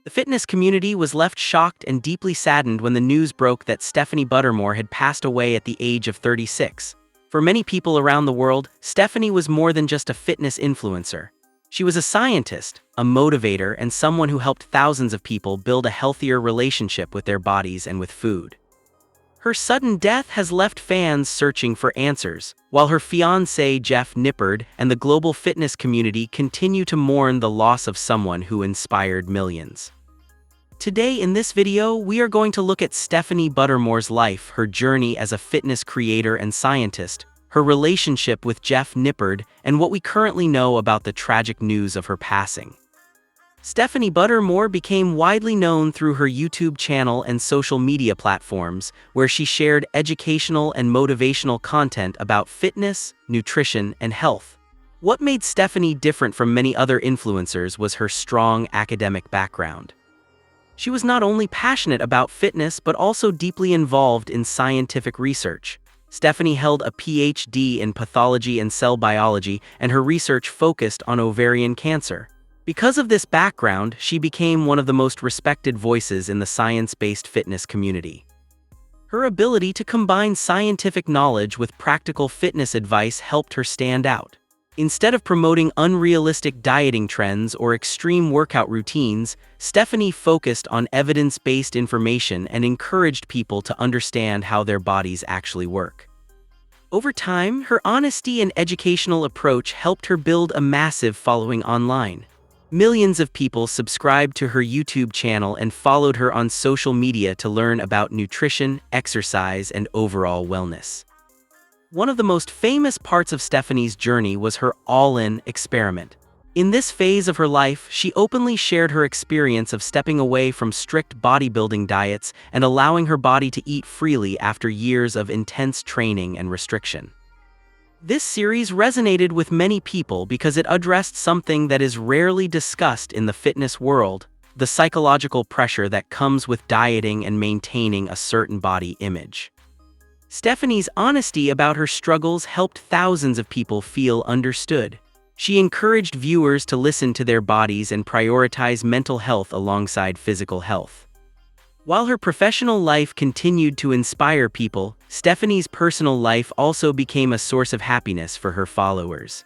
The fitness community was left shocked and deeply saddened when the news broke that Stephanie Buttermore had passed away at the age of 36. For many people around the world, Stephanie was more than just a fitness influencer. She was a scientist, a motivator, and someone who helped thousands of people build a healthier relationship with their bodies and with food. Her sudden death has left fans searching for answers, while her fiancé Jeff Nippard and the global fitness community continue to mourn the loss of someone who inspired millions. Today in this video, we are going to look at Stephanie Buttermore's life, her journey as a fitness creator and scientist, her relationship with Jeff Nippard, and what we currently know about the tragic news of her passing. Stephanie Buttermore became widely known through her YouTube channel and social media platforms, where she shared educational and motivational content about fitness, nutrition, and health. What made Stephanie different from many other influencers was her strong academic background. She was not only passionate about fitness but also deeply involved in scientific research. Stephanie held a PhD in pathology and cell biology, and her research focused on ovarian cancer. Because of this background, she became one of the most respected voices in the science-based fitness community. Her ability to combine scientific knowledge with practical fitness advice helped her stand out. Instead of promoting unrealistic dieting trends or extreme workout routines, Stephanie focused on evidence-based information and encouraged people to understand how their bodies actually work. Over time, her honesty and educational approach helped her build a massive following online. Millions of people subscribed to her YouTube channel and followed her on social media to learn about nutrition, exercise, and overall wellness. One of the most famous parts of Stephanie's journey was her all-in experiment. In this phase of her life, she openly shared her experience of stepping away from strict bodybuilding diets and allowing her body to eat freely after years of intense training and restriction. This series resonated with many people because it addressed something that is rarely discussed in the fitness world: the psychological pressure that comes with dieting and maintaining a certain body image. Stephanie's honesty about her struggles helped thousands of people feel understood. She encouraged viewers to listen to their bodies and prioritize mental health alongside physical health. While her professional life continued to inspire people, Stephanie's personal life also became a source of happiness for her followers.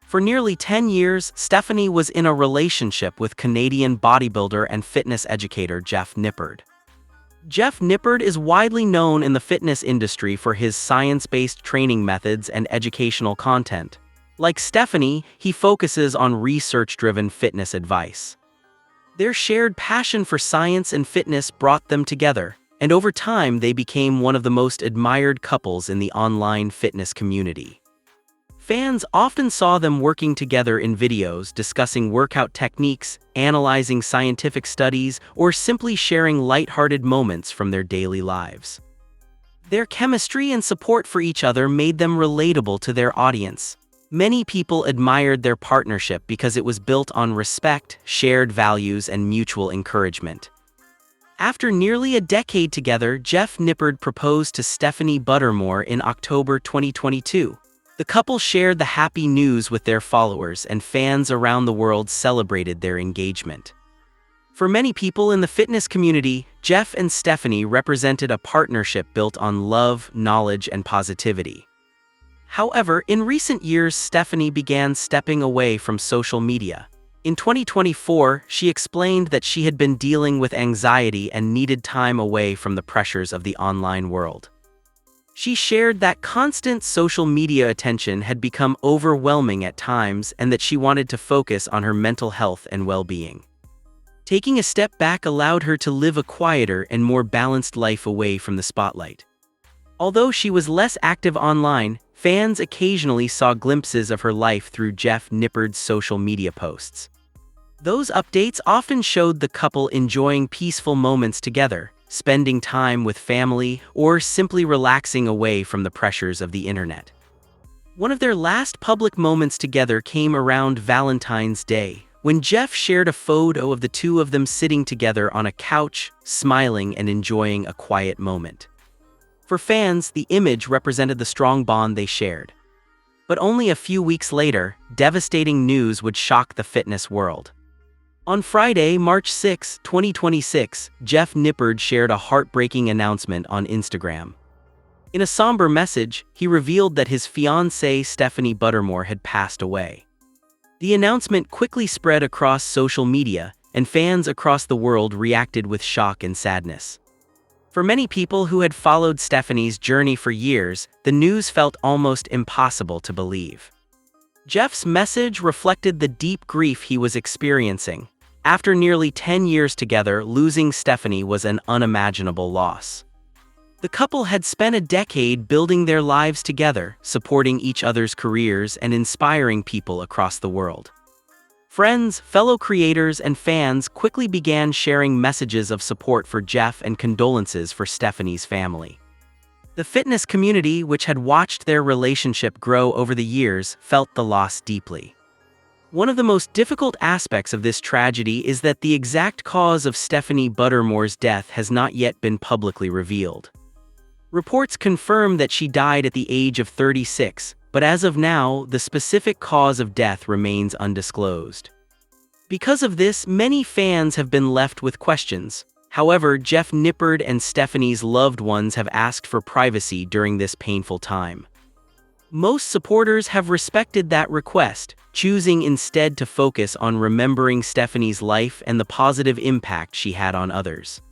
For nearly 10 years, Stephanie was in a relationship with Canadian bodybuilder and fitness educator Jeff Nippard. Jeff Nippard is widely known in the fitness industry for his science-based training methods and educational content. Like Stephanie, he focuses on research-driven fitness advice. Their shared passion for science and fitness brought them together, and over time they became one of the most admired couples in the online fitness community. Fans often saw them working together in videos discussing workout techniques, analyzing scientific studies, or simply sharing lighthearted moments from their daily lives. Their chemistry and support for each other made them relatable to their audience. Many people admired their partnership because it was built on respect, shared values, and mutual encouragement. After nearly a decade together, Jeff Nippard proposed to Stephanie Buttermore in October 2022. The couple shared the happy news with their followers, and fans around the world celebrated their engagement. For many people in the fitness community, Jeff and Stephanie represented a partnership built on love, knowledge, and positivity. However, in recent years, Stephanie began stepping away from social media. In 2024, she explained that she had been dealing with anxiety and needed time away from the pressures of the online world. She shared that constant social media attention had become overwhelming at times and that she wanted to focus on her mental health and well-being. Taking a step back allowed her to live a quieter and more balanced life away from the spotlight. Although she was less active online, fans occasionally saw glimpses of her life through Jeff Nippard's social media posts. Those updates often showed the couple enjoying peaceful moments together, spending time with family, or simply relaxing away from the pressures of the internet. One of their last public moments together came around Valentine's Day, when Jeff shared a photo of the two of them sitting together on a couch, smiling and enjoying a quiet moment. For fans, the image represented the strong bond they shared. But only a few weeks later, devastating news would shock the fitness world. On Friday, March 6, 2026, Jeff Nippard shared a heartbreaking announcement on Instagram. In a somber message, he revealed that his fiancée Stephanie Buttermore had passed away. The announcement quickly spread across social media, and fans across the world reacted with shock and sadness. For many people who had followed Stephanie's journey for years, the news felt almost impossible to believe. Jeff's message reflected the deep grief he was experiencing. After nearly 10 years together, losing Stephanie was an unimaginable loss. The couple had spent a decade building their lives together, supporting each other's careers and inspiring people across the world. Friends, fellow creators, and fans quickly began sharing messages of support for Jeff and condolences for Stephanie's family. The fitness community, which had watched their relationship grow over the years, felt the loss deeply. One of the most difficult aspects of this tragedy is that the exact cause of Stephanie Buttermore's death has not yet been publicly revealed. Reports confirm that she died at the age of 36, but as of now, the specific cause of death remains undisclosed. Because of this, many fans have been left with questions. However, Jeff Nippard and Stephanie's loved ones have asked for privacy during this painful time. Most supporters have respected that request, choosing instead to focus on remembering Stephanie's life and the positive impact she had on others.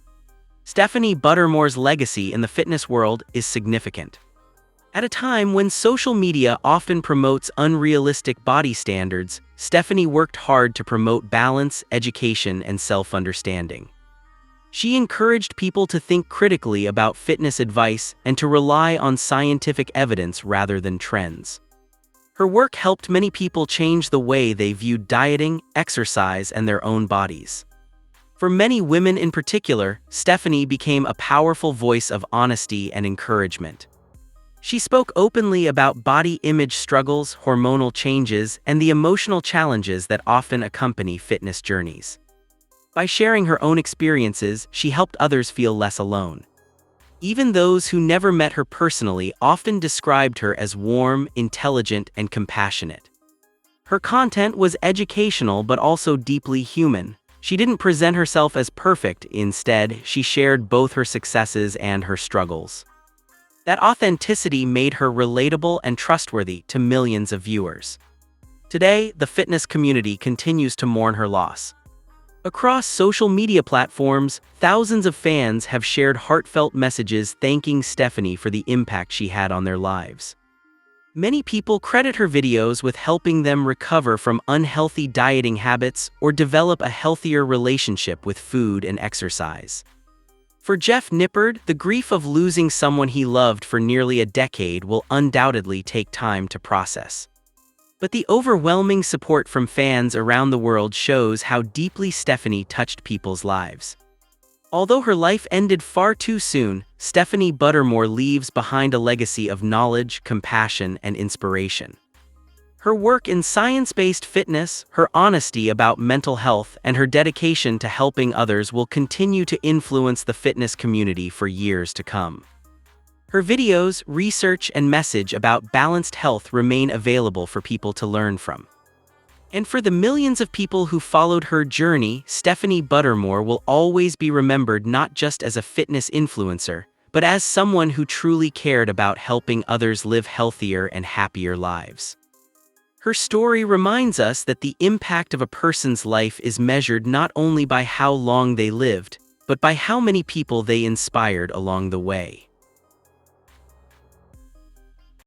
Stephanie Buttermore's legacy in the fitness world is significant. At a time when social media often promotes unrealistic body standards, Stephanie worked hard to promote balance, education, and self-understanding. She encouraged people to think critically about fitness advice and to rely on scientific evidence rather than trends. Her work helped many people change the way they viewed dieting, exercise, and their own bodies. For many women in particular, Stephanie became a powerful voice of honesty and encouragement. She spoke openly about body image struggles, hormonal changes, and the emotional challenges that often accompany fitness journeys. By sharing her own experiences, she helped others feel less alone. Even those who never met her personally often described her as warm, intelligent, and compassionate. Her content was educational but also deeply human. She didn't present herself as perfect, instead, she shared both her successes and her struggles. That authenticity made her relatable and trustworthy to millions of viewers. Today, the fitness community continues to mourn her loss. Across social media platforms, thousands of fans have shared heartfelt messages thanking Stephanie for the impact she had on their lives. Many people credit her videos with helping them recover from unhealthy dieting habits or develop a healthier relationship with food and exercise. For Jeff Nippard, the grief of losing someone he loved for nearly a decade will undoubtedly take time to process. But the overwhelming support from fans around the world shows how deeply Stephanie touched people's lives. Although her life ended far too soon, Stephanie Buttermore leaves behind a legacy of knowledge, compassion, and inspiration. Her work in science-based fitness, her honesty about mental health, and her dedication to helping others will continue to influence the fitness community for years to come. Her videos, research, and message about balanced health remain available for people to learn from. And for the millions of people who followed her journey, Stephanie Buttermore will always be remembered not just as a fitness influencer, but as someone who truly cared about helping others live healthier and happier lives. Her story reminds us that the impact of a person's life is measured not only by how long they lived, but by how many people they inspired along the way.